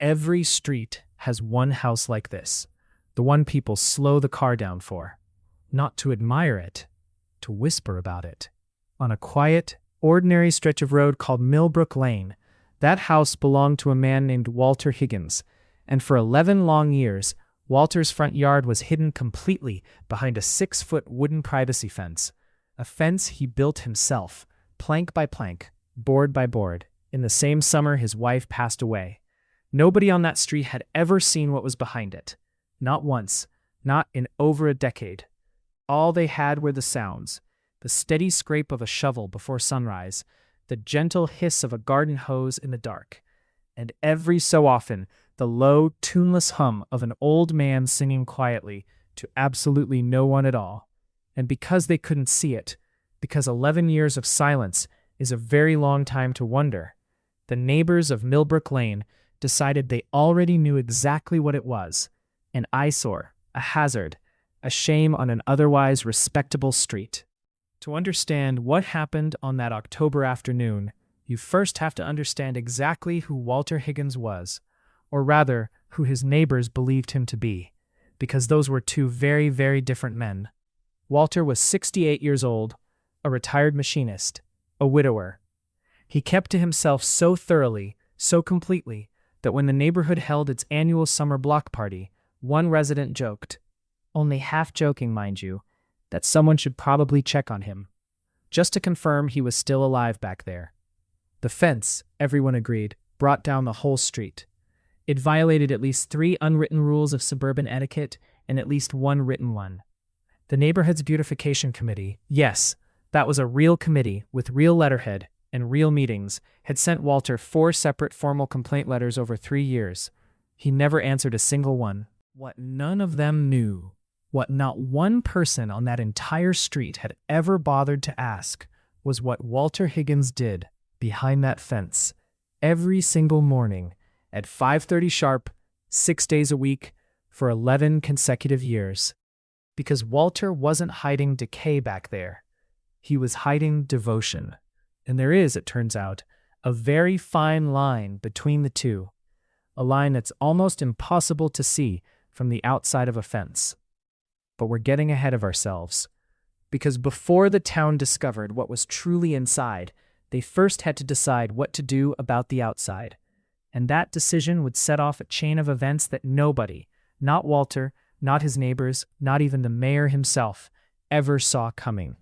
Every street has one house like this, the one people slow the car down for, not to admire it, to whisper about it. On a quiet, ordinary stretch of road called Millbrook Lane, that house belonged to a man named Walter Higgins, and for 11 long years, Walter's front yard was hidden completely behind a 6-foot wooden privacy fence, a fence he built himself, plank by plank, board by board. In the same summer his wife passed away. Nobody on that street had ever seen what was behind it. Not once, not in over a decade. All they had were the sounds, the steady scrape of a shovel before sunrise, the gentle hiss of a garden hose in the dark, and every so often the low, tuneless hum of an old man singing quietly to absolutely no one at all. And because they couldn't see it, because 11 years of silence is a very long time to wonder, the neighbors of Millbrook Lane decided they already knew exactly what it was: an eyesore, a hazard, a shame on an otherwise respectable street. To understand what happened on that October afternoon, you first have to understand exactly who Walter Higgins was, or rather, who his neighbors believed him to be, because those were two very, very different men. Walter was 68 years old, a retired machinist, a widower. He kept to himself so thoroughly, so completely, that when the neighborhood held its annual summer block party, one resident joked, only half joking, mind you, that someone should probably check on him, just to confirm he was still alive back there. The fence, everyone agreed, brought down the whole street. It violated at least 3 unwritten rules of suburban etiquette and at least 1 written one. The neighborhood's Beautification Committee, yes, that was a real committee with real letterhead and real meetings, had sent Walter 4 separate formal complaint letters over 3 years. He never answered a single one. What none of them knew, what not one person on that entire street had ever bothered to ask, was what Walter Higgins did behind that fence every single morning at 5:30 sharp, 6 days a week, for 11 consecutive years. Because Walter wasn't hiding decay back there. He was hiding devotion. And there is, it turns out, a very fine line between the two, a line that's almost impossible to see from the outside of a fence. But we're getting ahead of ourselves, because before the town discovered what was truly inside, they first had to decide what to do about the outside. And that decision would set off a chain of events that nobody, not Walter, not his neighbors, not even the mayor himself, ever saw coming.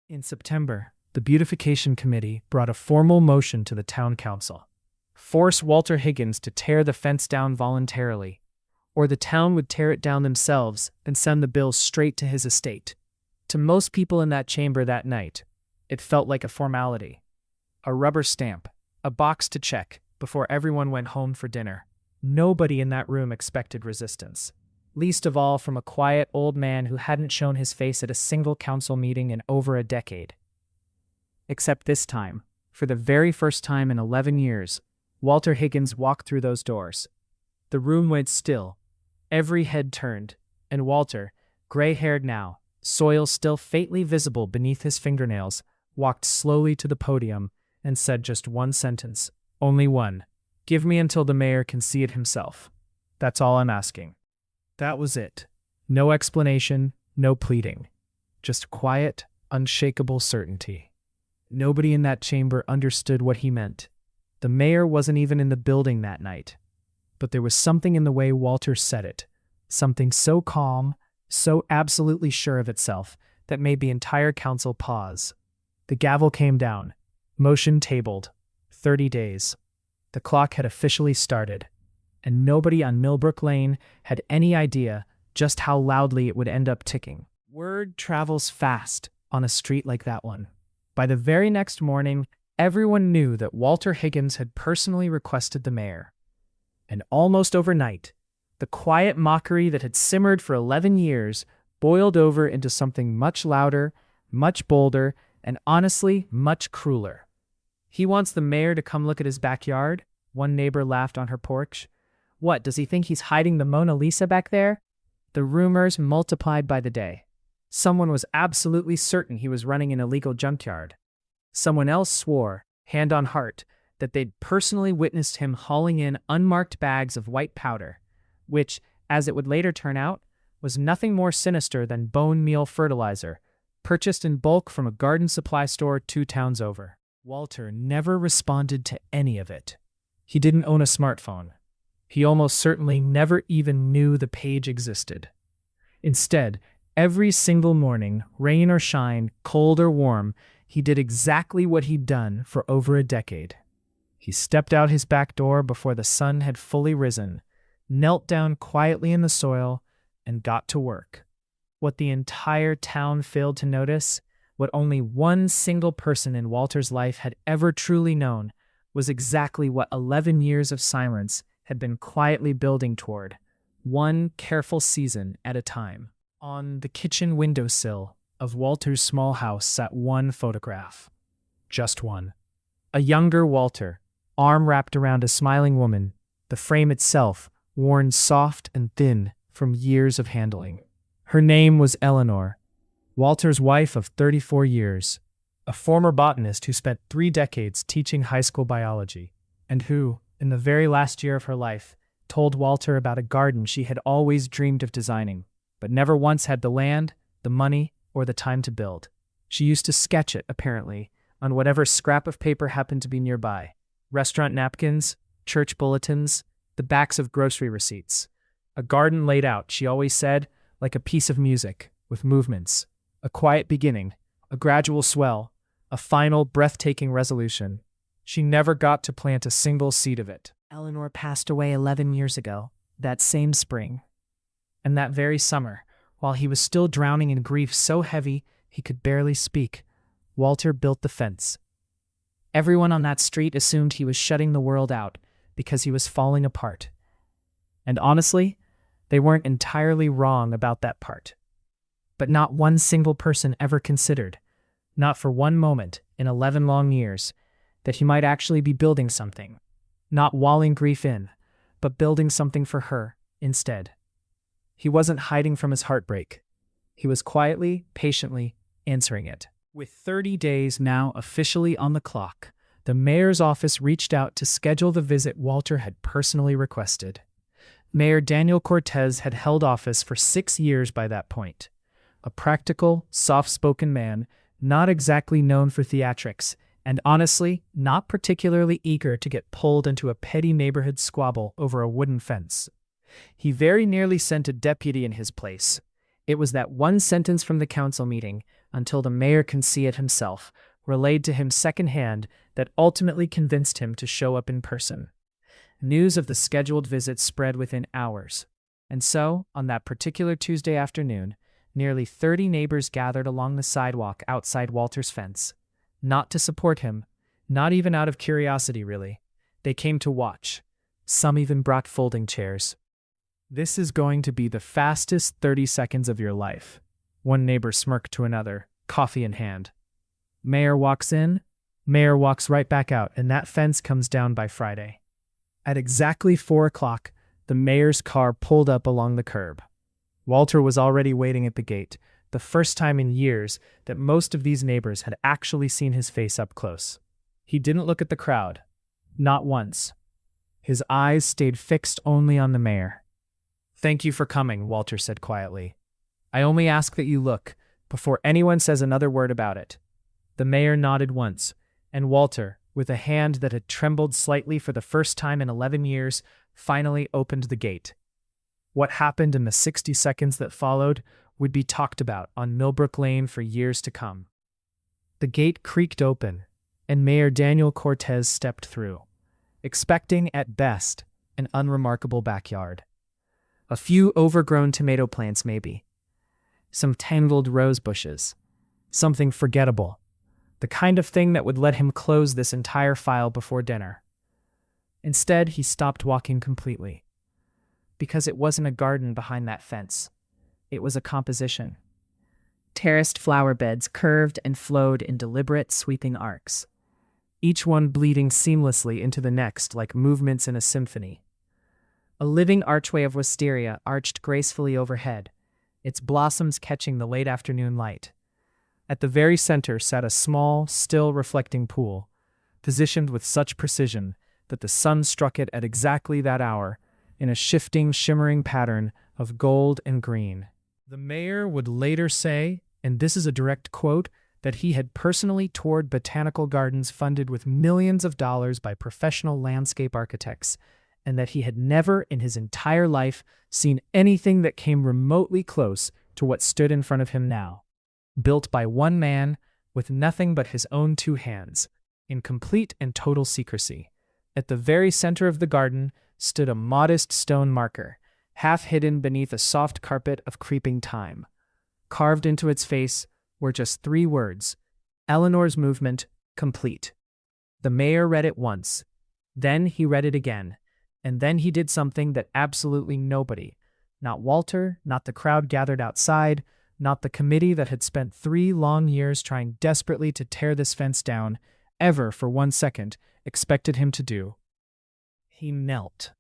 In September, the Beautification Committee brought a formal motion to the town council. Force Walter Higgins to tear the fence down voluntarily, or the town would tear it down themselves and send the bill straight to his estate. To most people in that chamber that night, it felt like a formality, a rubber stamp, a box to check before everyone went home for dinner. Nobody in that room expected resistance, least of all from a quiet old man who hadn't shown his face at a single council meeting in over a decade. Except this time, for the very first time in 11 years, Walter Higgins walked through those doors. The room went still, every head turned, and Walter, gray-haired now, soil still faintly visible beneath his fingernails, walked slowly to the podium and said just one sentence, only one: "Give me until the mayor can see it himself. That's all I'm asking." That was it. No explanation, no pleading. Just quiet, unshakable certainty. Nobody in that chamber understood what he meant. The mayor wasn't even in the building that night. But there was something in the way Walter said it, something so calm, so absolutely sure of itself, that made the entire council pause. The gavel came down. Motion tabled. 30 days. The clock had officially started, and nobody on Millbrook Lane had any idea just how loudly it would end up ticking. Word travels fast on a street like that one. By the very next morning, everyone knew that Walter Higgins had personally requested the mayor. And almost overnight, the quiet mockery that had simmered for 11 years boiled over into something much louder, much bolder, and honestly, much crueler. "He wants the mayor to come look at his backyard?" One neighbor laughed on her porch. "What, does he think he's hiding the Mona Lisa back there?" The rumors multiplied by the day. Someone was absolutely certain he was running an illegal junkyard. Someone else swore, hand on heart, that they'd personally witnessed him hauling in unmarked bags of white powder, which, as it would later turn out, was nothing more sinister than bone meal fertilizer, purchased in bulk from a garden supply store 2 towns over. Walter never responded to any of it. He didn't own a smartphone. He almost certainly never even knew the page existed. Instead, every single morning, rain or shine, cold or warm, he did exactly what he'd done for over a decade. He stepped out his back door before the sun had fully risen, knelt down quietly in the soil, and got to work. What the entire town failed to notice, what only one single person in Walter's life had ever truly known, was exactly what 11 years of silence had been quietly building toward, one careful season at a time. On the kitchen windowsill of Walter's small house sat one photograph. Just one. A younger Walter, arm wrapped around a smiling woman, the frame itself worn soft and thin from years of handling. Her name was Eleanor, Walter's wife of 34 years, a former botanist who spent 3 decades teaching high school biology, and who, in the very last year of her life, told Walter about a garden she had always dreamed of designing, but never once had the land, the money, or the time to build. She used to sketch it, apparently, on whatever scrap of paper happened to be nearby. Restaurant napkins, church bulletins, the backs of grocery receipts. A garden laid out, she always said, like a piece of music, with movements. A quiet beginning, a gradual swell, a final, breathtaking resolution. She never got to plant a single seed of it. Eleanor passed away 11 years ago, that same spring. And that very summer, while he was still drowning in grief so heavy he could barely speak, Walter built the fence. Everyone on that street assumed he was shutting the world out because he was falling apart. And honestly, they weren't entirely wrong about that part. But not one single person ever considered, not for one moment in 11 long years, that he might actually be building something. Not walling grief in, but building something for her instead. He wasn't hiding from his heartbreak. He was quietly, patiently answering it. With 30 days now officially on the clock, the mayor's office reached out to schedule the visit Walter had personally requested. Mayor Daniel Cortez had held office for 6 years by that point. A practical, soft-spoken man, not exactly known for theatrics, and honestly, not particularly eager to get pulled into a petty neighborhood squabble over a wooden fence. He very nearly sent a deputy in his place. It was that one sentence from the council meeting, until the mayor can see it himself, relayed to him secondhand, that ultimately convinced him to show up in person. News of the scheduled visit spread within hours. And so, on that particular Tuesday afternoon, nearly 30 neighbors gathered along the sidewalk outside Walter's fence. Not to support him, not even out of curiosity really. They came to watch. Some even brought folding chairs. "This is going to be the fastest 30 seconds of your life," one neighbor smirked to another, coffee in hand. Mayor walks in, mayor walks right back out, and that fence comes down by Friday. At exactly 4 o'clock, the mayor's car pulled up along the curb. Walter was already waiting at the gate, the first time in years that most of these neighbors had actually seen his face up close. He didn't look at the crowd. Not once. His eyes stayed fixed only on the mayor. "Thank you for coming," Walter said quietly. "I only ask that you look, before anyone says another word about it." The mayor nodded once, and Walter, with a hand that had trembled slightly for the first time in 11 years, finally opened the gate. What happened in the 60 seconds that followed would be talked about on Millbrook Lane for years to come. The gate creaked open, and Mayor Daniel Cortez stepped through, expecting, at best, an unremarkable backyard. A few overgrown tomato plants maybe. Some tangled rose bushes. Something forgettable. The kind of thing that would let him close this entire file before dinner. Instead, he stopped walking completely. Because it wasn't a garden behind that fence. It was a composition. Terraced flower beds curved and flowed in deliberate, sweeping arcs, each one bleeding seamlessly into the next like movements in a symphony. A living archway of wisteria arched gracefully overhead, its blossoms catching the late afternoon light. At the very center sat a small, still reflecting pool, positioned with such precision that the sun struck it at exactly that hour in a shifting, shimmering pattern of gold and green. The mayor would later say, and this is a direct quote, that he had personally toured botanical gardens funded with millions of dollars by professional landscape architects, and that he had never in his entire life seen anything that came remotely close to what stood in front of him now. Built by one man, with nothing but his own 2 hands, in complete and total secrecy. At the very center of the garden stood a modest stone marker, half hidden beneath a soft carpet of creeping thyme. Carved into its face were just 3 words: Eleanor's movement complete. The mayor read it once, then he read it again, and then he did something that absolutely nobody, not Walter, not the crowd gathered outside, not the committee that had spent 3 long years trying desperately to tear this fence down, ever for 1 second expected him to do. He knelt.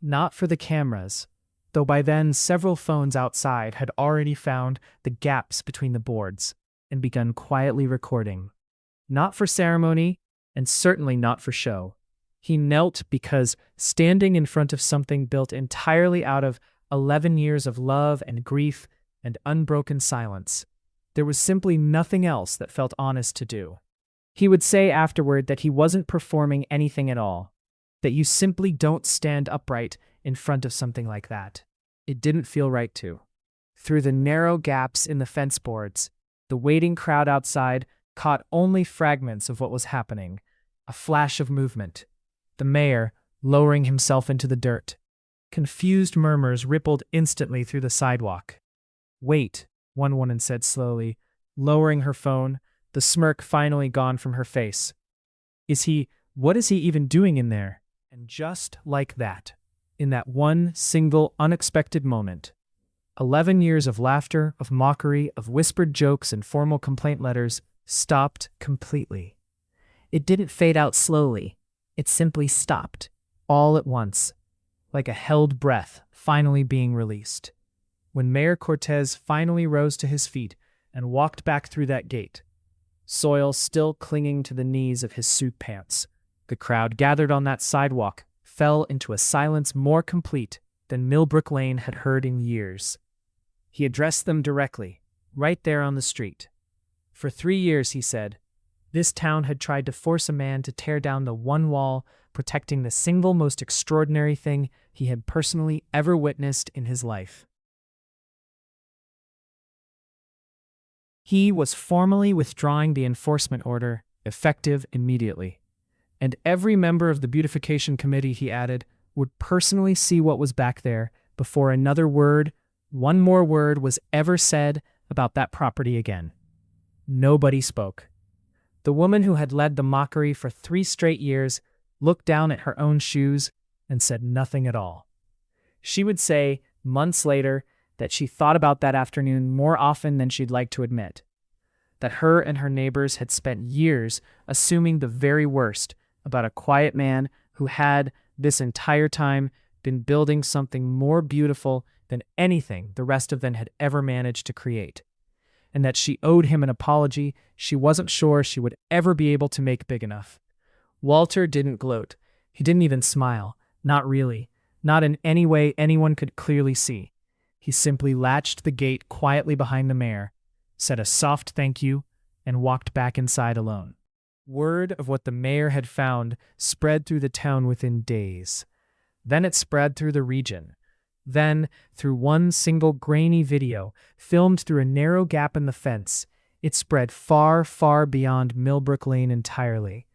Not for the cameras, though by then several phones outside had already found the gaps between the boards and begun quietly recording. Not for ceremony, and certainly not for show. He knelt because, standing in front of something built entirely out of 11 years of love and grief and unbroken silence, there was simply nothing else that felt honest to do. He would say afterward that he wasn't performing anything at all, that you simply don't stand upright in front of something like that. It didn't feel right to. Through the narrow gaps in the fence boards, the waiting crowd outside caught only fragments of what was happening, a flash of movement. The mayor, lowering himself into the dirt. Confused murmurs rippled instantly through the sidewalk. "Wait," one woman said slowly, lowering her phone, the smirk finally gone from her face. What is he even doing in there?" And just like that, in that one single unexpected moment, 11 years of laughter, of mockery, of whispered jokes and formal complaint letters stopped completely. It didn't fade out slowly. It simply stopped, all at once, like a held breath finally being released. When Mayor Cortez finally rose to his feet and walked back through that gate, soil still clinging to the knees of his suit pants, the crowd gathered on that sidewalk fell into a silence more complete than Millbrook Lane had heard in years. He addressed them directly, right there on the street. For 3 years, he said, this town had tried to force a man to tear down the one wall protecting the single most extraordinary thing he had personally ever witnessed in his life. He was formally withdrawing the enforcement order, effective immediately. And every member of the Beautification Committee, he added, would personally see what was back there before one more word was ever said about that property again. Nobody spoke. The woman who had led the mockery for 3 straight years looked down at her own shoes and said nothing at all. She would say, months later, that she thought about that afternoon more often than she'd like to admit. That her and her neighbors had spent years assuming the very worst about a quiet man who had, this entire time, been building something more beautiful than anything the rest of them had ever managed to create. And that she owed him an apology she wasn't sure she would ever be able to make big enough. Walter didn't gloat. He didn't even smile. Not really. Not in any way anyone could clearly see. He simply latched the gate quietly behind the mayor, said a soft thank you, and walked back inside alone. Word of what the mayor had found spread through the town within days. Then it spread through the region. Then, through one single grainy video, filmed through a narrow gap in the fence, it spread far, far beyond Millbrook Lane entirely.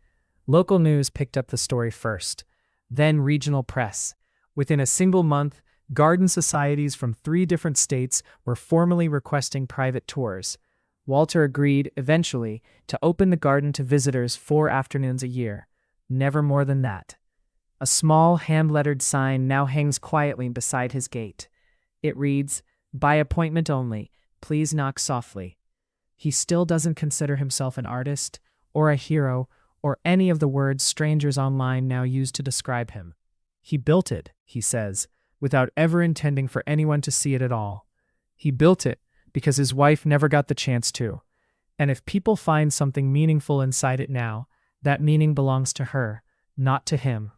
Local news picked up the story first, then regional press. Within a single month, garden societies from 3 different states were formally requesting private tours. Walter agreed, eventually, to open the garden to visitors 4 afternoons a year. Never more than that. A small hand-lettered sign now hangs quietly beside his gate. It reads, "By appointment only. Please knock softly." He still doesn't consider himself an artist, or a hero, or any of the words strangers online now use to describe him. He built it, he says, without ever intending for anyone to see it at all. He built it because his wife never got the chance to. And if people find something meaningful inside it now, That meaning belongs to her, not to him.